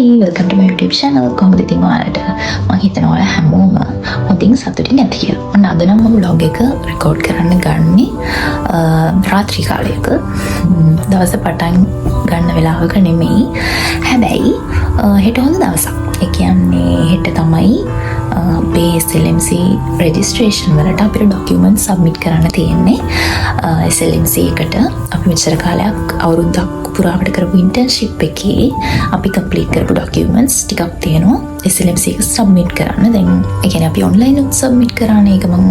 welcome to my YouTube channel. කොහොමද ඉතින් ඔයාලට මම හිතනවා ඔයාලා හැමෝම හොඳින් සතුටින් ඇති කියලා. මම අද නම් මම vlog එක record කරන්න ගන්නේ රාත්‍රී කාලයක. දවස පටන් ගන්න වෙලාවක නෙමෙයි. හැබැයි හෙට හොඳ දවසක්. ඒ කියන්නේ හෙට තමයි අපේ SLMC registration වලට අපේ document submit කරන්න තියෙන්නේ. SLMC එකට අපි මෙච්චර කාලයක් අවුරුද්දක් පුරාවට කරපු internship එකේ අපි complete කරපු documents ටිකක් තියෙනවා SLMC එක submit කරන්න. දැන් ඒ කියන්නේ අපි online උත් submit කරානේ. ඒක මම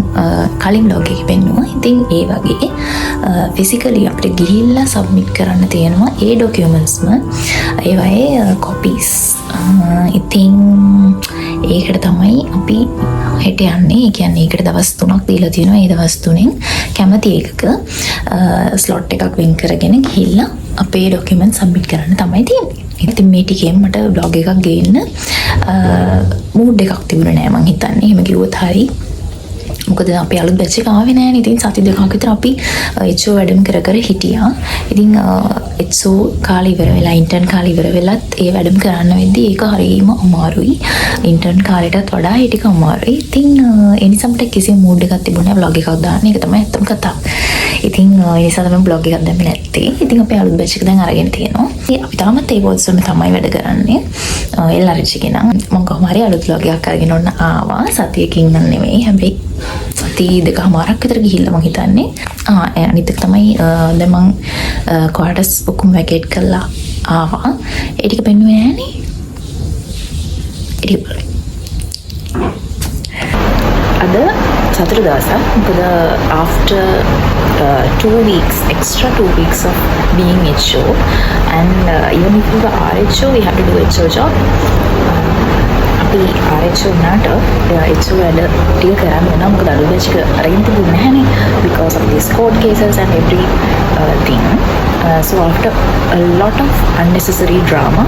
කලින් vlog එකේ පෙන්නුවා. ඉතින් ඒ වගේ physically අපිට ගිහිල්ලා submit කරන්න තියෙනවා ඒ documentsම ඒවායේ copies. ඉතින් ඒකට තමයි අපි හෙට යන්නේ. ඒ කියන්නේ ඒකට දවස් 3ක් දීලා තියෙනවා. ඒ දවස් 3න් කැමති එකක slot එකක් වෙන් කරගෙන ගිහිල්ලා අපේ document submit කරන්න තමයි තියෙන්නේ. ඉතින් මේ ටිකෙන් මට vlog එකක් ගේන්න mood එකක් තිබුණේ නෑ මං හිතන්නේ. එහෙම කිව්වොත් හරි. මොකද අපි අලුත් බැච් එක ආවේ නෑනේ. ඉතින් සති දෙකක් විතර අපි HO වැඩම කර හිටියා. ඉතින් HO කාලේ ඉවර වෙලා ඉන්ටර්න් කාලේ ඉවර වෙලත් ඒ වැඩම කරන්න වෙද්දී ඒක හරියම අමාරුයි. ඉන්ටර්න් කාලේටත් වඩා ඒ ටික අමාරුයි. ඉතින් ඒ නිසා මට කිසිම mood එකක් තිබුණේ නෑ vlog එකක් දාන්න. ඒක තමයි ඇත්තම කතාව. ඉතින් ඒ නිසා තමයි vlog එකක් දැම්මේ නැත්තේ. ඉතින් අපි අලුත් බැච් එක දැන් අරගෙන තියෙනවා. අපි තාමත් ඒ බෝඩ්ස් වල තමයි වැඩ කරන්නේ. එල්ලාරිච්චිගේ නම් මම කොහොම හරි අලුත් vlog එකක් අරගෙන ඔන්න ආවා. සතියකින් නම් නෙමෙයි. හැබැයි සති දෙකමාරක් විතර ගිහිල්ලා මම හිතන්නේ. අනිත් එක තමයි දැන් මම quarters ඔක්කොම vacate කරලා ආවා. ඒ ටික පෙන්නුවේ නෑනේ. අද සතර දවසක්. මොකද after 2 weeks, extra 2 weeks of being HO, and even if you are RHO, we have to do HO job. අපි RHO වුණාට HO වැඩ ටික කරන්න වෙනවා. මොකද අලුත් බැච් එක අරගෙන තිබුණේ නැහනේ because of these court cases and every thing. So after a lot of unnecessary drama,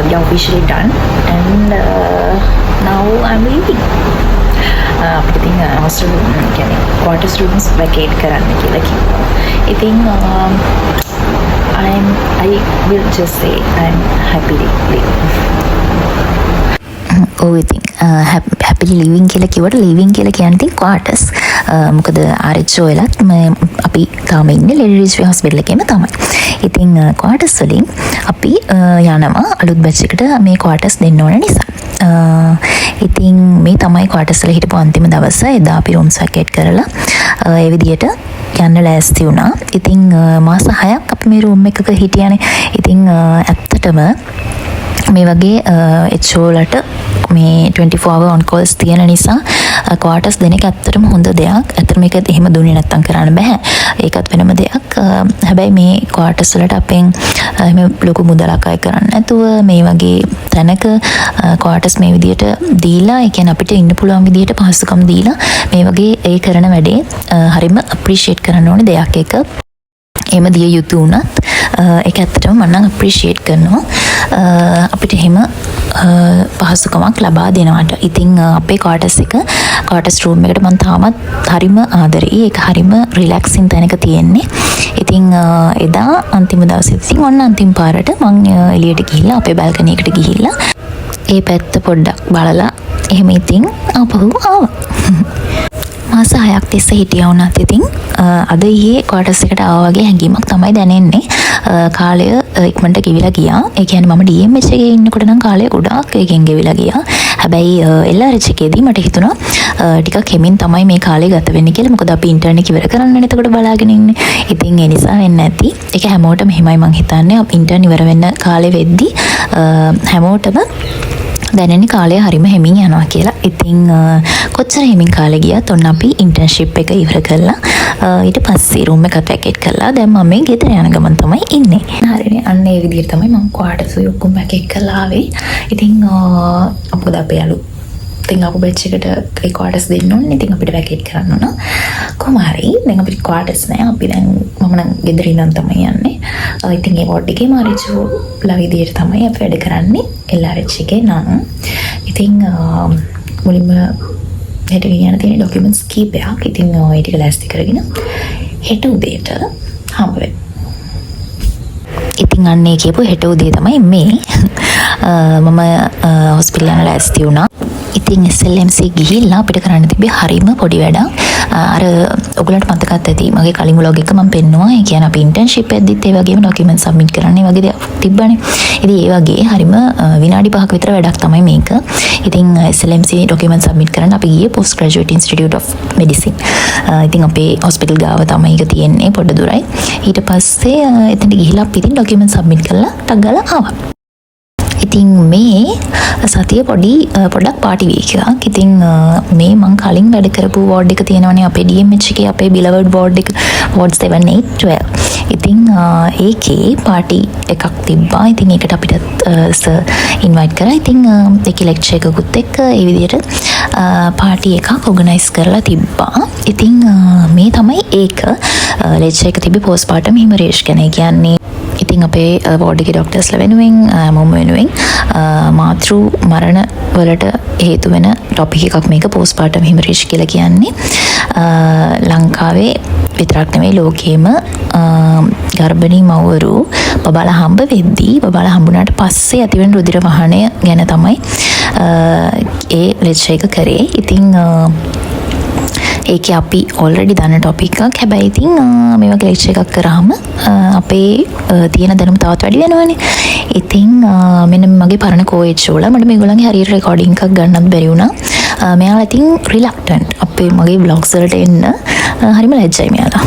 we are officially done, and now I'm leaving. අපිට ඉතින් hostel කියන්නේ quarters rooms vacate කරන්න කියලා කිව්වා. ඉතින් I will just say I'm happily leaving. ඉතින් happily leaving කියලා කිව්වට leaving කියලා කියන්නේ ඉතින් quarters. මොකද RHO වෙලත් අපි තාම ඉන්නේ Lady Ridgeway hospital එකේම තමයි. ඉතින් quarters වලින් අපි යනවා අලුත් batch එකට මේ quarters දෙන්න ඕන නිසා. ඉතින් මේ තමයි quarters වල හිටපු අන්තිම දවස. එදා අපි rooms vacate කරලා ඒ විදියට යන්න ලෑස්ති වුණා. ඉතින් මාස 6ක් අපි මේ room එකක හිටියානේ. ඉතින් ඇත්තටම මේ වගේ HO වලට මේ 24 hour on calls තියෙන නිසා quarters දෙන එක ඇත්තටම හොඳ දෙයක්. ඇත්තටම මේක එහෙම දුන්නේ නැත්තම් කරන්න බෑ. ඒකත් වෙනම දෙයක්. හැබැයි මේ quarters වලට අපෙන් එහෙම ලොකු මුදලක් අය කරන්නේ නැතුව මේ වගේ තැනක quarters මේ විදියට දීලා, ඒ කියන්නේ අපිට ඉන්න පුළුවන් විදියට පහසුකම් දීලා මේ වගේ ඒ කරන වැඩේ හරිම appreciate කරන්න ඕනේ දෙයක් එක. එහෙම දිය යුතු වුණත් ඒක ඇත්තටම මම නම් appreciate කරනවා. අපිට එහෙම පහසුකමක් ලබා දෙනවට. ඉතින් අපේ quarters room එකට මම තාමත් හරිම ආදරෙයි. ඒක හරිම relaxing තැනක තියෙන්නේ. ඉතින් එදා අන්තිම දවසේ ඉතින් ඔන්න අන්තිම පාරට මම එළියට ගිහිල්ලා අපේ balcony එකට ගිහිල්ලා ඒ පැත්ත පොඩ්ඩක් බලලා එහෙම ඉතින් ආපහු ආවා. මාස 6ක් තිස්සේ හිටියා වුණත් ඉතින් අද ඊයේ quarters එකට ආවා වගේ හැඟීමක් තමයි දැනෙන්නේ. කාලය ඉක්මනට ගෙවිලා ගියා. ඒ කියන්නේ මම DMH එකේ ඉන්නකොට නම් කාලය ගොඩාක් එකෙන් ගෙවිලා ගියා. හැබැයි LRH එකේදී මට හිතුණා ටිකක් හිමින් තමයි මේ කාලය ගත වෙන්නේ කියලා. මොකද අපි ඉන්ටර්න් එක ඉවර කරන්නනේ එතකොට බලාගෙන ඉන්නේ. ඉතින් ඒ නිසා වෙන්නේ නැති. ඒක හැමෝටම එහෙමයි මං හිතන්නේ. අපි ඉන්ටර්න් ඉවර වෙන්න කාලේ වෙද්දී හැමෝටම දැනෙන්නේ කාලය හරිම හිමින් යනවා කියලා. ඉතින් කොච්චර හිමින් කාලේ ගියත් ඔන්න අපි ඉන්ටර්න්ෂිප් එක ඉවර කරලා ඊට පස්සේ රූම් එකත් වැකේට් කරලා දැන් මම මේ ගෙදර යන ගමන් තමයි ඉන්නේ. හරිනේ. අන්න ඒ විදිහට තමයි මම quarters ඔක්කොම වැකේට් කරලා ආවේ. ඉතින් අපොද අපේ අලුත් ඉතින් අපු බැච් එකට ඒ quarters දෙන්න ඕනේ. ඉතින් අපිට වැකේට් කරන්න ඕන. කොහොම හරි දැන් අපිට quarters නෑ. අපි දැන් මම නම් ගෙදර ඉඳන් තමයි යන්නේ. ඉතින් ඒ වෝඩ් එකේ මාරිචු ලවිදියට තමයි අපි වැඩ කරන්නේ. LRH එකේ නම්. ඉතින් මුලින්ම හෙට ගෙනියන්න තියෙන documents කීපයක්. ඉතින් ඒ ටික ලෑස්ති කරගෙන හෙට උදේට හම්බ වෙන්න. ඉතින් අන්නේ කියපු හෙට උදේ තමයි මේ මම හොස්පිටල් යන ලෑස්ති වුණා. ඉතින් SLMC ගිහිල්ලා අපිට කරන්න තිබ්බේ හරිම පොඩි වැඩක්. අර ඔයගලන්ට මතකත් ඇති මගේ කලින් vlog එක මම පෙන්නුවා. ඒ කියන්නේ අපි ඉන්ටර්න්ෂිප් එකෙදිත් ඒ වගේම ඩොකියුමන්ට් සබ්මිට් කරන්න වගේ දේවල් තිබ්බනේ. ඉතින් ඒ වගේ හරිම විනාඩි 5ක විතර වැඩක් තමයි මේක. ඉතින් SLMC ඩොකියුමන්ට් සබ්මිට් කරන්න අපි ගියේ Post Graduate Institute of Medicine. ඉතින් අපේ හොස්පිටල් ගාව තමයි ඒක තියෙන්නේ පොඩ දුරයි. ඊට පස්සේ එතනට ගිහිල්ලා අපි ඉතින් ඩොකියුමන්ට් සබ්මිට් කරලා ටක් ගාලා ආවා. ඉතින් මේ සතිය පොඩක් පාටි වීක් එකක්. ඉතින් මේ මං කලින් වැඩ කරපු වෝඩ් එක තියෙනවනේ අපේ DMH එකේ අපේ බිලවර්ඩ් වෝඩ් එක වෝඩ් 7 8 12. ඉතින් ඒකේ පාටි එකක් තිබ්බා. ඉතින් ඒකට අපිට සර් ඉන්වයිට් කරා. ඉතින් ඒකේ ලෙක්චර් එකකුත් එක්ක ඒ විදිහට පාටි එකක් ඕගනයිස් කරලා තිබ්බා. ඉතින් මේ තමයි ඒක ලෙක්චර් එක තිබ්බේ postpartum hemorrhage ගැන. ඒ කියන්නේ ඉතින් අපේ වෝඩ් එකේ ડોක්ටර්ස්ලා වෙනුවෙන් මම වෙනුවෙන් මාතෘ මරණ වලට හේතු වෙන ටොපික් එකක් මේක postpartum hemorrhage කියලා කියන්නේ. ලංකාවේ විතරක් නෙමෙයි ලෝකෙම ගර්භණී මව්වරු බබාලා හම්බ වෙද්දී බබාලා හම්බුනාට පස්සේ ඇතිවෙන රුධිර වහනය ගැන තමයි ඒ ලෙක්චර් එක කරේ. ඉතින් ඒක අපි ඔල්රෙඩි දන්න ටොපික් එකක්. හැබැයි ඉතින් මේ වගේ ලෙක්චර් එකක් කරාම අපේ තියෙන දැනුම තවත් වැඩි වෙනවනේ. ඉතින් මෙන්න මගේ පරණ කෝච් වල මට මේගොල්ලන්ගේ හරියට රෙකෝඩින් එකක් ගන්නත් බැරි වුණා. මෙයාලා ඉතින් රිලක්ටන්ට් අපේ මගේ බ්ලොග්ස් වලට එන්න හරිම ලැජ්ජයි මෙයාලා.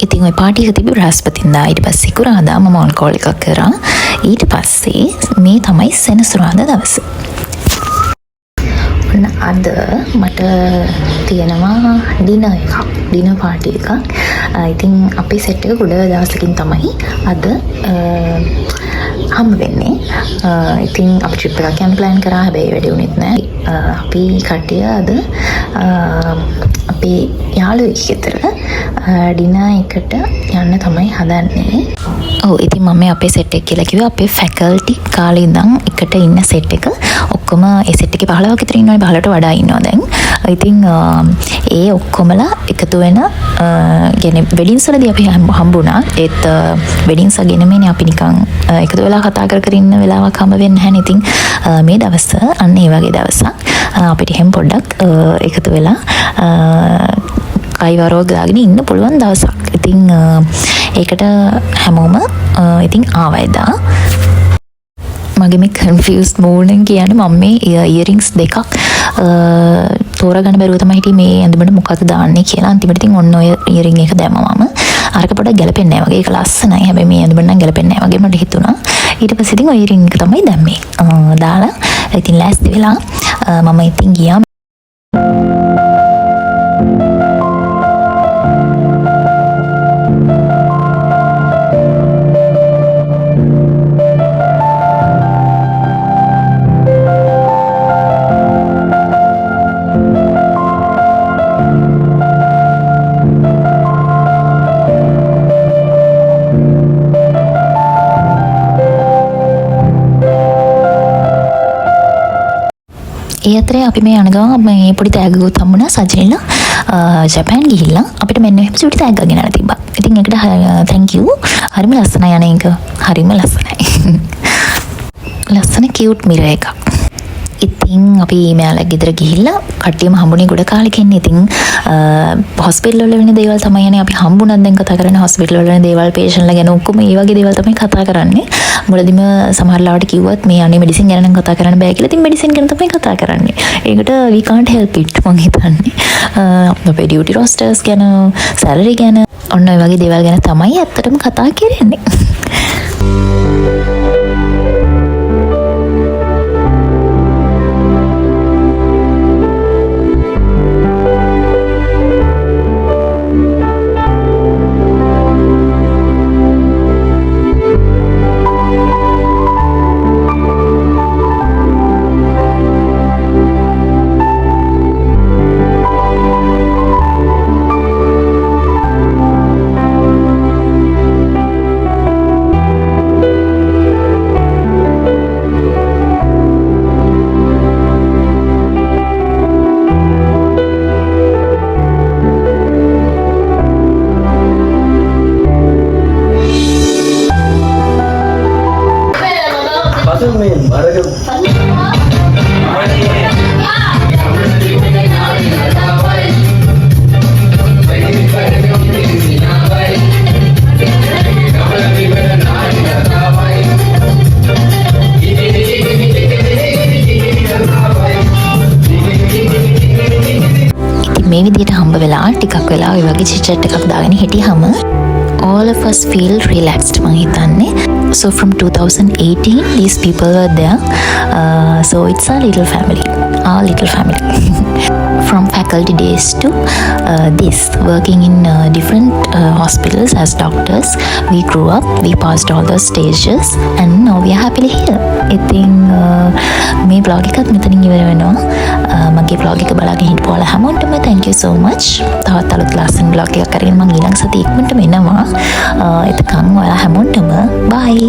ඉතින් ওই පාටි එක තිබ්බ බ්‍රහස්පතින්දා. ඊට පස්සේ සිකුරාදා මම ඔන් කෝල් එකක් කරා. ඊට පස්සේ මේ තමයි සෙනසුරාදා දවස. ඔන්න අද මට තියෙනවා ඩිනර් පාටි එකක්. ඉතින් අපේ සෙට් එක ගොඩ දවසකින් තමයි අද හම්බ වෙන්නේ. ඉතින් අපි ට්‍රිප් එකක් යන්න ප්ලෑන් කරා. හැබැයි වැඩි වුණෙත් නෑ. අපි කට්ටිය අද අපේ යාළුවෙක් ගෙදර ඩිනර් එකට යන්න තමයි හදන්නේ. ඔව් ඉතින් මම අපේ සෙට් එක කියලා කිව්වේ අපේ ෆැකල්ටි කාලේ ඉඳන් එකට ඉන්න සෙට් එක. ඔක්කොම ඒ සෙට් එකේ 15 විතර ඉන්නවනේ. 15ට වඩා ඉන්නවා දැන්. ඉතින් ඒ ඔක්කොමලා එකතු වෙන කියන්නේ වෙඩින්ස් වලදී අපි හම්බුණා. ඒත් වෙඩින්ස් ගෙනමනේ අපි නිකන් එකතු වෙලා කතා කර ඉන්න වෙලාවක් හම්බ වෙන්නේ නැහැ නේ. ඉතින් මේ දවස් අන්න ඒ වගේ දවසක් අපිට හැම පොඩ්ඩක් එකතු වෙලා කයිවරෝ දාගෙන ඉන්න පුළුවන් දවසක්. ඉතින් ඒකට හැමෝම ඉතින් ආවා එදා. මගේ මේ කන්ෆියුස්ඩ් මූඩෙන් කියන්නේ මම මේ ඉයරින්ග්ස් දෙකක් තෝරගන්න බැරුව තමයි හිටියේ මේ ඇඳුමට මොකක්ද දාන්නේ කියලා. අන්තිමට ඉතින් ඔන්න ඔය ඉයරින්ග් එක දැම්මා මම. අරක පොඩක් ගැලපෙන්නේ නැහැ වගේ. ඒක ලස්සනයි. හැබැයි මේ ඇඳුමට නම් ගැලපෙන්නේ නැහැ වගේ මට හිතුණා. ඊට පස්සේ ඉතින් ඔය ඉයරින්ග් එක තමයි දැම්මේ. දාලා ඉතින් ලෑස්ති වෙලා මම ඉතින් ගියා. ඒ අතරේ අපි මේ යන ගමන් මේ පොඩි තෑග්ගකුත් හම්බුණා. සජිනිලා ජපාන් ගිහිල්ලා අපිට මෙන්න මේ පොඩි තෑග්ගක් ගෙනලා තිබ්බා. ඉතින් ඒකට thank you. හරිම ලස්සනයි අනේ එක. හරිම ලස්සනයි. ලස්සන කියුට් මිරර් එකක්. ඉතින් අපි මෙයාලා ගෙදර ගිහිල්ලා කට්ටියම හම්බුනේ ගොඩ කාලෙකින්. ඉතින් හොස්පිටල් වල වෙන දේවල් තමයිනේ අපි හම්බුනත් දැන් කතා කරන්නේ. හොස්පිටල් වල වෙන දේවල්, පේෂන්ට්ලා ගැන ඔක්කොම ඒ වගේ දේවල් තමයි කතා කරන්නේ. මුලදීම සමහර ලාවට කිව්වත් මේ අනේ මෙඩිසින් ගැන නම් කතා කරන්න බෑ කියලා. ඉතින් මෙඩිසින් ගැන තමයි කතා කරන්නේ. ඒකට we can't help it මං හිතන්නේ. අපේ ඩියුටි රෝස්ටර්ස් ගැන, සැලරි ගැන, ඔන්න ඔය වගේ දේවල් ගැන තමයි ඇත්තටම කතා කරන්නේ. මේ විදිහට හම්බ වෙලා ටිකක් වෙලා ඔය වගේ chit chat එකක් දාගෙන හිටියම all of us feel relaxed මං හිතන්නේ. So from 2018 these people were there. So it's our little family. From faculty days to this, working in different hospitals as doctors, we grew up, we passed all those stages, and now we are happily here. ඉතින් මේ vlog එකත් මෙතනින් ඉවර වෙනවා. මගේ vlog එක බලාගෙන හිටපු ඔයාලා හැමෝටම thank you so much. තවත් අලුත් ලස්සන vlog එකක් අරගෙන මම ඊළඟ සතියේ ඉක්මනටම එනවා. එතකන් ඔයාලා හැමෝටම bye.